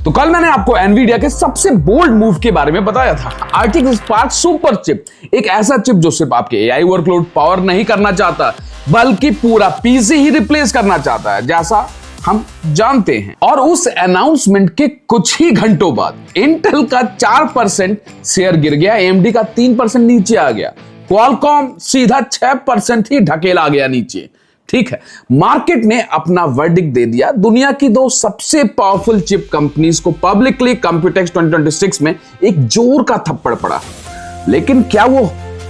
तो कल मैंने आपको एनवीडिया के सबसे बोल्ड मूव के बारे में बताया था। RTX स्पार्क सुपर चिप, एक ऐसा चिप जो सिर्फ आपके AI वर्कलोड पावर नहीं करना चाहता बल्कि पूरा पीसी ही रिप्लेस करना चाहता है, जैसा हम जानते हैं। और उस अनाउंसमेंट के कुछ ही घंटों बाद इंटेल का 4% शेयर गिर गया, AMD का 3% नीचे आ गया, क्वालकॉम सीधा 6% ही ढकेला गया नीचे। ठीक है, मार्केट ने अपना वर्डिक्ट दे दिया। दुनिया की दो सबसे पावरफुल चिप कंपनीज को पब्लिकली कॉम्प्यूटेक्स 2026 में एक जोर का थप्पड़ पड़ा, लेकिन क्या वो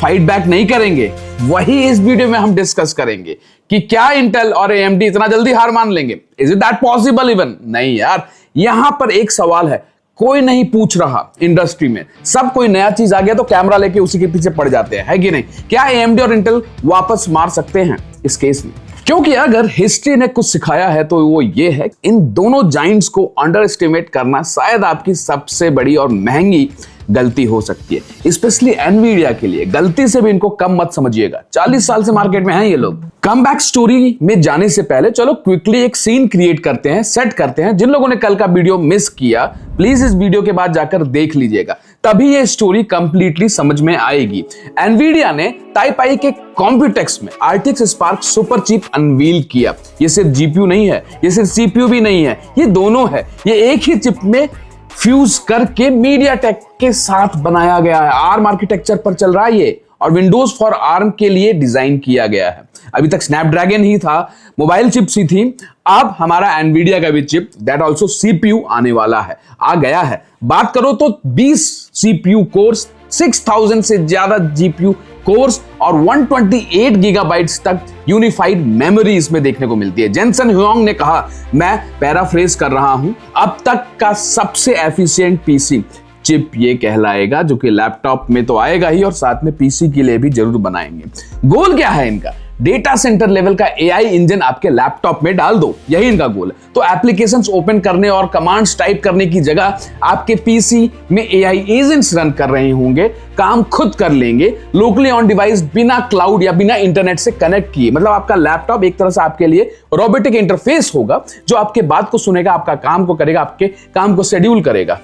फाइट बैक नहीं करेंगे? वही इस वीडियो में हम डिस्कस करेंगे कि क्या इंटेल और AMD इतना जल्दी हार मान लेंगे? Is it that possible even? नहीं यार, यहां पर एक सवाल है, कोई नहीं पूछ रहा इंडस्ट्री में। सब कोई नया चीज आ गया तो कैमरा लेके उसी के पीछे पड़ जाते हैं, है कि नहीं? क्या AMD और इंटेल वापस मार सकते हैं इस केस में? क्योंकि अगर हिस्ट्री ने कुछ सिखाया है तो वो ये है, इन दोनों जाइंट्स को अंडर एस्टिमेट करना शायद आपकी सबसे बड़ी और महंगी गलती हो सकती है, स्पेशली एनवीडिया के लिए। गलती से भी इनको कम मत समझिएगा, 40 साल से मार्केट में हैं ये लोग। कम बैक स्टोरी में जाने से पहले चलो क्विकली एक सीन क्रिएट करते हैं, सेट करते हैं। जिन लोगों ने कल का वीडियो मिस किया, प्लीज इस वीडियो के बाद जाकर देख लीजिएगा, तभी ये स्टोरी कंप्लीटली समझ में आएगी। एनवीडिया ने टाइप आई के कॉम्प्यूटेक्स में RTX spark super chip unveil किया। ये सिर्फ जीपीयू नहीं है, ये सिर्फ सीपीयू भी नहीं है, ये दोनों है। ये एक ही चिप में फ्यूज करके मीडियाटेक के साथ बनाया गया है। ARM आर्किटेक्चर पर चल रहा है ये, और विंडोज फॉर ARM के लिए डिजाइन किया गया है। अभी तक स्नैपड्रैगन ही था, मोबाइल चिप्स ही थी, अब हमारा एनवीडिया का भी चिप दैट आल्सो सीपीयू आने वाला है, आ गया है। बात करो तो 20 सीपीयू कोर्स, 6000 से ज्यादा जीपीयू कोर्स और 128 गीगाबाइट्स तक यूनिफाइड मेमोरी इसमें देखने को मिलती है। जेनसन ह्योंग ने कहा, मैं पैराफ्रेज कर रहा हूं, अब तक का सबसे एफिशिएंट पीसी चिप ये कहलाएगा, जो कि लैपटॉप में तो आएगा ही और साथ में पीसी के लिए भी जरूर बनाएंगे। गोल क्या है इनका? डेटा सेंटर लेवल का AI इंजन आपके लैपटॉप में डाल दो, यही इनका गोल है। तो एप्लीकेशंस ओपन करने और कमांड्स टाइप करने की जगह आपके पीसी में AI एजेंट्स रन कर रहे होंगे, काम खुद कर लेंगे लोकली ऑन डिवाइस, बिना क्लाउड या बिना इंटरनेट से कनेक्ट किए। मतलब आपका लैपटॉप एक तरह से आपके लिए रोबोटिक इंटरफेस होगा, जो आपके बात को सुनेगा, आपका काम को करेगा, आपके काम को शेड्यूल करेगा।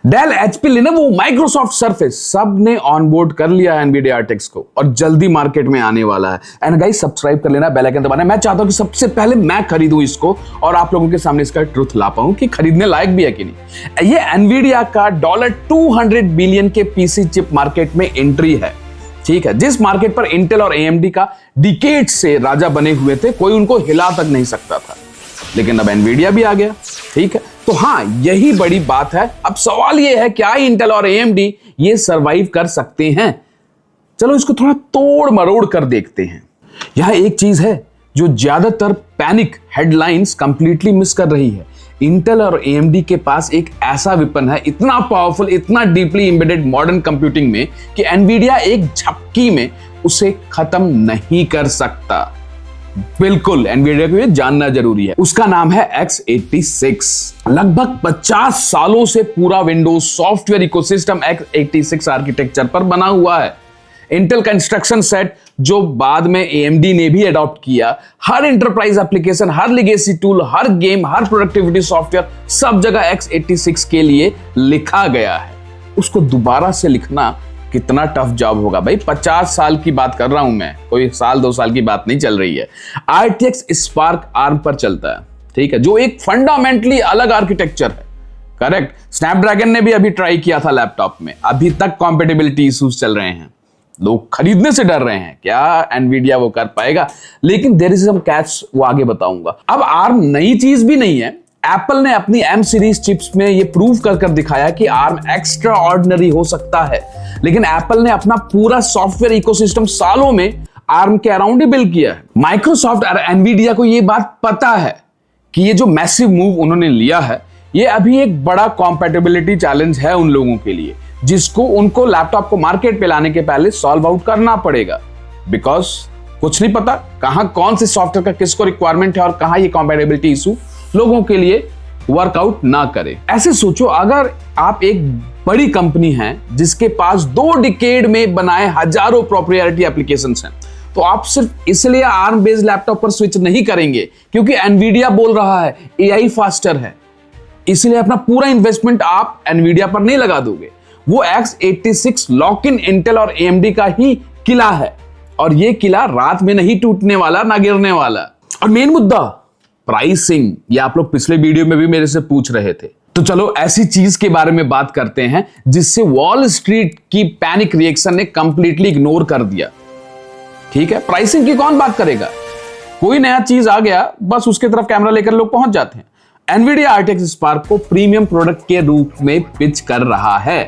Dell, HP, Lenovo, Microsoft Surface सब ने ऑनबोर्ड कर लिया है एनवीडिया RTX को और जल्दी मार्केट में आने वाला है। एंड गाइस, सब्सक्राइब कर लेना, बेल आइकन दबाना। मैं चाहता हूं कि सबसे पहले मैं खरीदूं इसको और आप लोगों के सामने इसका ट्रुथ ला पाऊं कि खरीदने लायक भी है कि नहीं। ये एनवीडिया का $200 बिलियन के पीसी चिप मार्केट में एंट्री है। ठीक है, जिस मार्केट पर इंटेल और AMD का डिकेड से राजा बने हुए थे, कोई उनको हिला तक नहीं सकता था, लेकिन अब एनवीडिया भी आ गया। ठीक है, तो हाँ, यही बड़ी बात है। अब सवाल यह है, क्या इंटेल और AMD ये सरवाइव कर सकते हैं? चलो इसको थोड़ा तोड़ मरोड़ कर देखते हैं। यहां एक चीज है जो ज्यादातर पैनिक हेडलाइंस कंप्लीटली मिस कर रही है। इंटेल और AMD के पास एक ऐसा वेपन है, इतना पावरफुल, इतना डीपली एम्बेडेड मॉडर्न कंप्यूटिंग में, कि एनवीडिया एक झपकी में उसे खत्म नहीं कर सकता। बिल्कुल, एनवीडिया को ये जानना जरूरी है। उसका नाम है x86। लगभग 50 सालों से पूरा Windows software ecosystem x86 architecture पर बना हुआ है। इंटेल का इंस्ट्रक्शन सेट जो बाद में AMD ने भी अडॉप्ट किया, हर एंटरप्राइज एप्लीकेशन, हर लेगेसी टूल, हर गेम, हर प्रोडक्टिविटी सॉफ्टवेयर, सब जगह x86 के लिए लिखा गया है। उसको दोबारा से लिखना कितना टफ जॉब होगा भाई। 50 साल की बात कर रहा हूं मैं, कोई साल 2 साल की बात नहीं चल रही है। RTX स्पार्क ARM पर चलता है, ठीक है, जो एक फंडामेंटली अलग आर्किटेक्चर है। करेक्ट, स्नैपड्रैगन ने भी अभी ट्राई किया था लैपटॉप में, अभी तक कॉम्पेटिबिलिटी इश्यूज चल रहे हैं, लोग खरीदने से डर रहे हैं। क्या एनवीडिया वो कर पाएगा? लेकिन देयर इज सम कैच, वो आगे बताऊंगा। अब ARM नई चीज भी नहीं है। एप्पल ने अपनी M सीरीज चिप्स में ये प्रूव कर दिखाया कि ARM एक्स्ट्रा ऑर्डिनरी हो सकता है, लेकिन एप्पल ने अपना पूरा सॉफ्टवेयर इकोसिस्टम सालों में ARM के अराउंड ही बिल्ड किया है। माइक्रोसॉफ्ट और एनवीडिया को ये बात पता है कि ये जो मैसिव मूव उन्होंने लिया है, ये अभी एक बड़ा कॉम्पैटिबिलिटी चैलेंज है उन लोगों के लिए, जिसको उनको लैपटॉप को मार्केट पे लाने के पहले सॉल्व आउट करना पड़ेगा। बिकॉज कुछ नहीं पता कहां कौन से सॉफ्टवेयर का किसको रिक्वायरमेंट है और कहां ये कॉम्पैटिबिलिटी इशू लोगों के लिए वर्कआउट ना करे। ऐसे सोचो, अगर आप एक बड़ी कंपनी हैं जिसके पास 2 डिकेड में बनाए हजारों प्रोप्राइटरी एप्लीकेशंस हैं, तो आप सिर्फ इसलिए ARM बेस्ड लैपटॉप पर स्विच नहीं करेंगे क्योंकि एनवीडिया बोल रहा है AI फास्टर है। इसलिए अपना पूरा इन्वेस्टमेंट आप एनवीडिया पर नहीं लगा दोगे। वो x86 लॉक इन इंटेल और AMD का ही किला है, और ये किला रात में नहीं टूटने वाला, ना गिरने वाला। और मेन मुद्दा प्राइसिंग, ये आप लोग पिछले वीडियो में भी मेरे से पूछ रहे थे। तो चलो ऐसी चीज के बारे में बात करते हैं जिससे वॉल स्ट्रीट की पैनिक रिएक्शन ने कंप्लीटली इग्नोर कर दिया। ठीक है, प्राइसिंग की कौन बात करेगा, कोई नया चीज आ गया बस उसके तरफ कैमरा लेकर लोग पहुंच जाते हैं। एनवीडिया RTX स्पार्क को प्रीमियम प्रोडक्ट के रूप में पिच कर रहा है।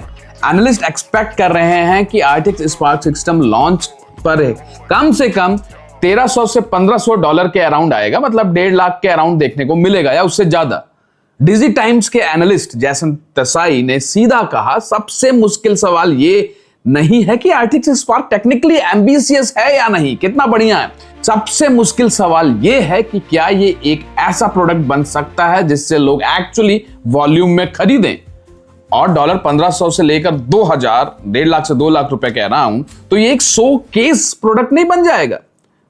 एनालिस्ट एक्सपेक्ट कर रहे हैं कि RTX स्पार्क सिस्टम लॉन्च पर कम से कम $1300 से $1500 के अराउंड आएगा, मतलब 1.5 लाख के अराउंड देखने को मिलेगा या उससे ज्यादा। डिजी टाइम्स के एनालिस्ट जैसन तसाई ने सीधा कहा, सबसे मुश्किल सवाल ये नहीं है कि RTX स्पार्क टेक्निकली एम्बिशियस है या नहीं, कितना बढ़िया है। सबसे मुश्किल सवाल ये है कि क्या ये एक ऐसा प्रोडक्ट बन सकता है जिससे लोग एक्चुअली वॉल्यूम में खरीदें। और $1500 से लेकर 2000, 1.5 लाख से 2 लाख रुपए के अराउंड, तो ये एक 100 केस प्रोडक्ट नहीं बन जाएगा।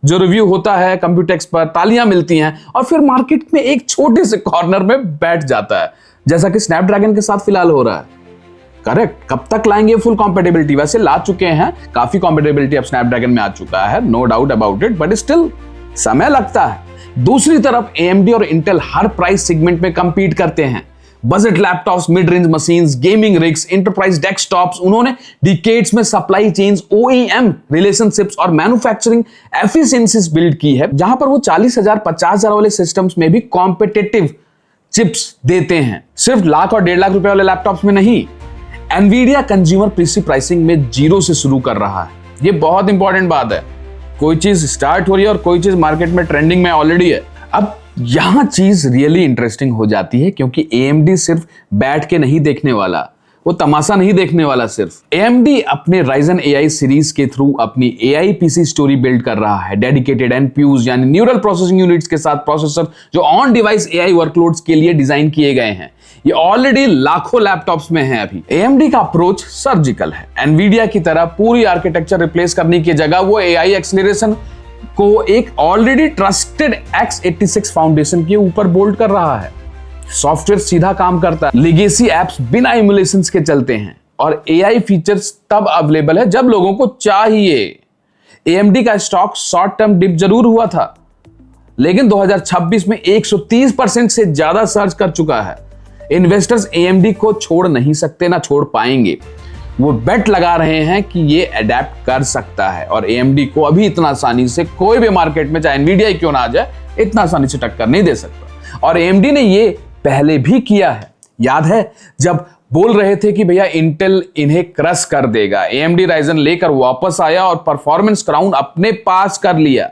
जो रिव्यू होता है कंप्यूटेक्स पर, तालियां मिलती हैं और फिर मार्केट में एक छोटे से कॉर्नर में बैठ जाता है, जैसा कि स्नैपड्रैगन के साथ फिलहाल हो रहा है। करेक्ट, कब तक लाएंगे फुल कॉम्पेटिबिलिटी? वैसे ला चुके हैं, काफी कॉम्पेटिबिलिटी अब स्नैपड्रैगन में आ चुका है, no doubt about it, but still समय लगता है। दूसरी तरफ AMD और इंटेल हर प्राइस सेगमेंट में कंपीट करते हैं। Budget laptops, mid range machines, gaming rigs, enterprise desktops, उन्होंने डिकेड्स में सप्लाई चेन्स, OEM रिलेशनशिप्स और मैन्युफैक्चरिंग एफिशिएंसीज बिल्ड की है, जहां पर वो 40,000 50,000 वाले सिस्टम्स में भी कॉम्पिटिटिव चिप्स देते हैं, सिर्फ लाख और 1.5 लाख रुपए वाले लैपटॉप्स में नहीं। एनवीडिया कंज्यूमर पीसी प्राइसिंग में 0 से शुरू कर रहा है। ये बहुत इंपॉर्टेंट बात है, कोई चीज स्टार्ट हो रही है और कोई चीज मार्केट में ट्रेंडिंग में ऑलरेडी है। अब यहां चीज रियली इंटरेस्टिंग हो जाती है, क्योंकि AMD सिर्फ बैठ के नहीं देखने वाला, वो तमाशा नहीं देखने वाला। सिर्फ AMD अपने Ryzen AI सीरीज के थ्रू अपनी AI PC स्टोरी बिल्ड कर रहा है। डेडिकेटेड NPUs यानी न्यूरल प्रोसेसिंग यूनिट्स के साथ प्रोसेसर जो ऑन डिवाइस AI वर्कलोड्स के लिए डिजाइन किए गए हैं, ये ऑलरेडी लाखों लैपटॉप्स में है। अभी AMD का अप्रोच सर्जिकल है। एनवीडिया की तरह पूरी आर्किटेक्चर रिप्लेस करने की जगह वो AI एक्सीलरेशन को एक ऑलरेडी ट्रस्टेड x86 फाउंडेशन के ऊपर बोल्ड कर रहा है। सॉफ्टवेयर सीधा काम करता है, लेगेसी एप्स बिना इमुलेशंस के चलते हैं, और AI फीचर्स तब अवेलेबल है जब लोगों को चाहिए। AMD का स्टॉक शॉर्ट टर्म डिप जरूर हुआ था, लेकिन 2026 में 130% से ज्यादा सर्च कर चुका है। इन्वेस्टर्स AMD को छोड़ नहीं सकते, ना छोड़ पाएंगे। वो बेट लगा रहे हैं कि ये अडेप्ट कर सकता है, और AMD को अभी इतना आसानी से कोई भी मार्केट में, चाहे एनवीडिया क्यों ना आ जाए, इतना आसानी से टक्कर नहीं दे सकता। और AMD ने ये पहले भी किया है। याद है जब बोल रहे थे कि भैया इंटेल इन्हें क्रश कर देगा, AMD Ryzen लेकर वापस आया और परफॉर्मेंस क्राउन अपने पास कर लिया।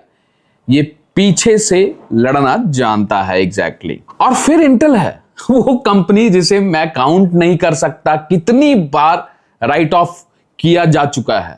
ये पीछे से लड़ना जानता है एग्जैक्टली। और फिर इंटेल है वो कंपनी जिसे मैं काउंट नहीं कर सकता कितनी बार राइट ऑफ किया जा चुका है,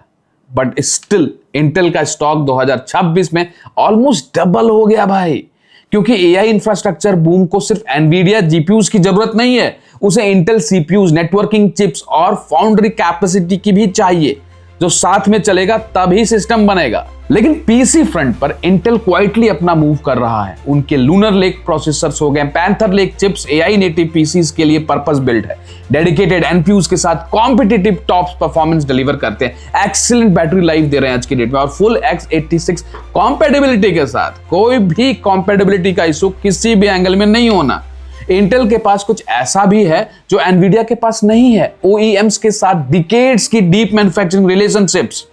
बट स्टिल इंटेल का स्टॉक 2026 में ऑलमोस्ट डबल हो गया भाई। क्योंकि AI इंफ्रास्ट्रक्चर बूम को सिर्फ एनवीडिया GPUs की जरूरत नहीं है, उसे इंटेल CPUs, नेटवर्किंग चिप्स और फाउंड्री कैपेसिटी की भी चाहिए, जो साथ में चलेगा तभी सिस्टम बनेगा। लेकिन पीसी फ्रंट पर इंटेल क्वाइटली अपना मूव कर रहा है। उनके लूनर लेक प्रोसेसर्स हो गए, Panther Lake chips AI native PCs के लिए पर्पस बिल्ड है। डेडिकेटेड NPUs के साथ कॉम्पिटिटिव टॉप परफॉर्मेंस डिलीवर करते हैं, एक्सीलेंट बैटरी लाइफ दे रहे हैं आज की डेट में, और फुल x86 कॉम्पेटिबिलिटी के साथ। कोई भी कॉम्पेटिबिलिटी का इशू किसी भी एंगल में नहीं होना। इंटेल के पास कुछ ऐसा भी है जो एनवीडिया के पास नहीं है, OEMs के साथ डिकेड्स की deep manufacturing relationships.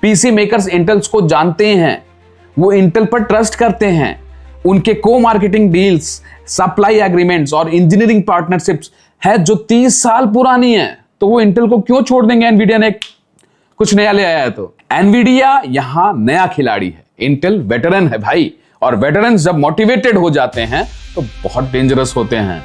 PC makers entails को जानते हैं, वो इंटेल पर ट्रस्ट करते हैं। उनके को मार्केटिंग डील्स, सप्लाई एग्रीमेंट्स और इंजीनियरिंग पार्टनरशिप्स है जो 30 साल पुरानी है, तो वो इंटेल को क्यों छोड़ देंगे एनवीडिया ने कुछ नया ले आया है तो। एनवीडिया यहां नया खिलाड़ी है, इंटेल वेटरन है भाई, और वेटरन्स जब मोटिवेटेड हो जाते हैं तो बहुत डेंजरस होते हैं।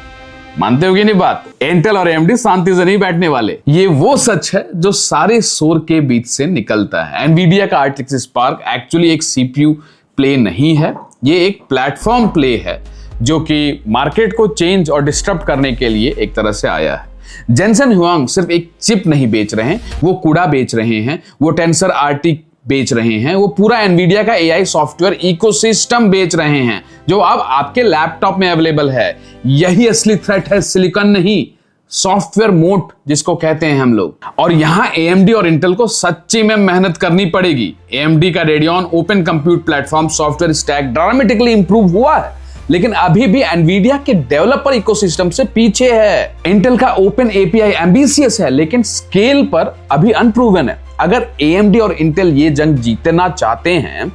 मानते हो कि नहीं बात? इंटेल और AMD शांति से नहीं बैठने वाले। ये वो सच है जो सारे शोर के बीच से निकलता है। एनवीडिया का RTX स्पार्क एक्चुअली एक CPU प्ले नहीं है, ये एक प्लेटफॉर्म प्ले है जो कि मार्केट को चेंज और डिस्टर्ब करने के लिए एक तरह से आया है। जेनसन हुआंग सिर्फ एक चिप नहीं बेच रहे हैं, वो कूड़ा बेच रहे हैं। वो टेंसर RT बेच रहे हैं, वो पूरा एनवीडिया का एआई सॉफ्टवेयर इकोसिस्टम बेच रहे हैं जो अब आपके लैपटॉप में अवेलेबल है। यही असली थ्रेट है, सिलिकॉन नहीं, सॉफ्टवेयर मोट जिसको कहते हैं हम लोग। और यहां AMD और इंटेल को सच्ची में मेहनत करनी पड़ेगी। AMD का radian open compute platform software stack dramatically improve हुआ है, लेकिन अभी भी एनवीडिया के डेवलपर इकोसिस्टम से पीछे है। इंटेल का ओपन API एम्बिशियस है, लेकिन स्केल पर अभी अनप्रूवन है। अगर AMD और इंटेल ये जंग जीतना चाहते हैं,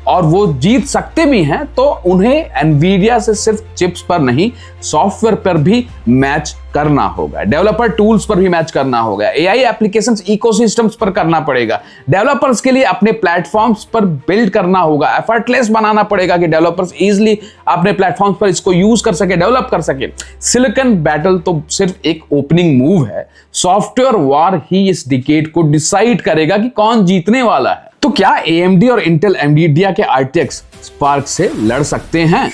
और वो जीत सकते भी हैं, तो उन्हें एनवीडिया से सिर्फ चिप्स पर नहीं, सॉफ्टवेयर पर भी मैच करना होगा, डेवलपर टूल्स पर भी मैच करना होगा, एआई एप्लीकेशंस इकोसिस्टम्स पर करना पड़ेगा। डेवलपर्स के लिए अपने प्लेटफॉर्म्स पर बिल्ड करना होगा, एफर्टलेस बनाना पड़ेगा कि डेवलपर्स इजीली अपने प्लेटफॉर्म्स पर इसको यूज कर सके, डेवलप कर सके। सिलिकॉन बैटल तो सिर्फ एक ओपनिंग मूव है, सॉफ्टवेयर वॉर ही इस डिकेड को डिसाइड करेगा कि कौन जीतने वाला है। तो क्या AMD और इंटेल एनवीडिया के RTX स्पार्क से लड़ सकते हैं?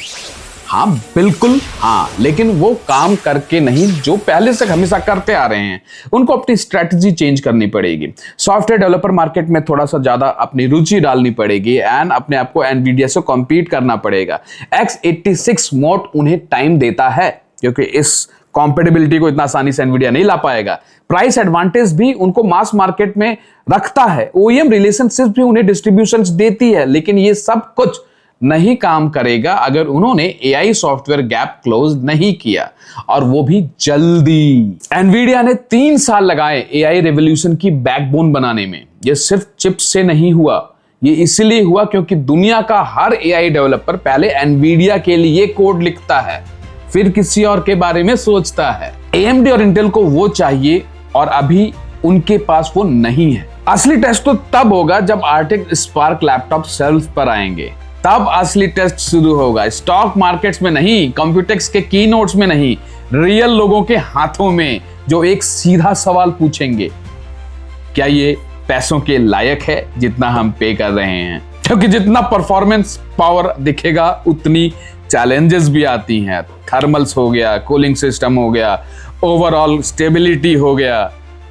हाँ, बिल्कुल हाँ, लेकिन वो काम करके नहीं जो पहले से हमेशा करते आ रहे हैं। उनको अपनी स्ट्रेटजी चेंज करनी पड़ेगी, सॉफ्टवेयर डेवलपर मार्केट में थोड़ा सा ज्यादा अपनी रुचि डालनी पड़ेगी एंड अपने आप को एनवीडिया से कॉम्पीट करना पड़ेगा। x86 मोड उन्हें टाइम देता है, क्योंकि इस कॉम्पेटिबिलिटी को इतना आसानी से एनवीडिया नहीं ला पाएगा। प्राइस एडवांटेज भी उनको मास मार्केट में रखता है, OEM रिलेशनशिप भी उन्हें डिस्ट्रीब्यूशंस देती है, लेकिन ये सब कुछ नहीं काम करेगा अगर उन्होंने AI सॉफ्टवेयर गैप क्लोज नहीं किया, और वो भी जल्दी। एनवीडिया ने 3 साल लगाए AI रेवोल्यूशन की बैकबोन बनाने में। ये सिर्फ चिप्स से नहीं हुआ, ये इसलिए हुआ क्योंकि दुनिया का हर AI डेवलपर पहले एनवीडिया के लिए कोड लिखता है, फिर किसी और के बारे में सोचता है। AMD और इंटेल को वो चाहिए, और अभी उनके पास वो नहीं है। असली टेस्ट तो तब होगा जब RTX स्पार्क लैपटॉप शेल्फ पर आएंगे, तब असली टेस्ट शुरू होगा। स्टॉक मार्केट्स में नहीं, कंप्यूटेक्स के कीनोट्स में नहीं, रियल लोगों के हाथों में, जो एक सीधा सवाल पूछेंगे, क्या ये पैसों के लायक है जितना हम पे कर रहे हैं? क्योंकि जितना परफॉर्मेंस पावर दिखेगा उतनी चैलेंजेस भी आती हैं। थर्मल्स हो गया, कूलिंग सिस्टम हो गया, ओवरऑल स्टेबिलिटी हो गया।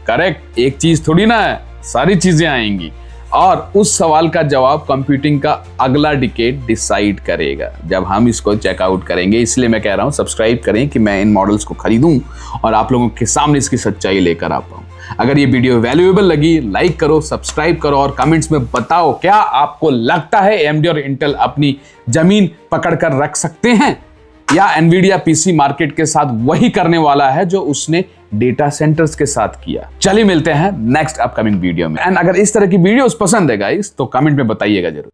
करेक्ट, एक चीज थोड़ी ना है, सारी चीजें आएंगी, और उस सवाल का जवाब कंप्यूटिंग का अगला डिकेड डिसाइड करेगा जब हम इसको चेकआउट करेंगे। इसलिए मैं कह रहा हूं, सब्सक्राइब करें कि मैं इन मॉडल्स को खरीदूं और आप लोगों के सामने इसकी सच्चाई लेकर आ पाऊं। अगर ये वीडियो वैल्यूएबल लगी, लाइक करो, सब्सक्राइब करो, और कमेंट्स में बताओ क्या आपको लगता है AMD और इंटेल अपनी जमीन पकड़ कर रख सकते हैं, या एनवीडिया PC मार्केट के साथ वही करने वाला है जो उसने डेटा सेंटर्स के साथ किया। चलिए मिलते हैं नेक्स्ट अपकमिंग वीडियो में। एंड अगर इस तरह की वीडियोस पसंद है गाइस, तो कमेंट में बताइएगा जरूर।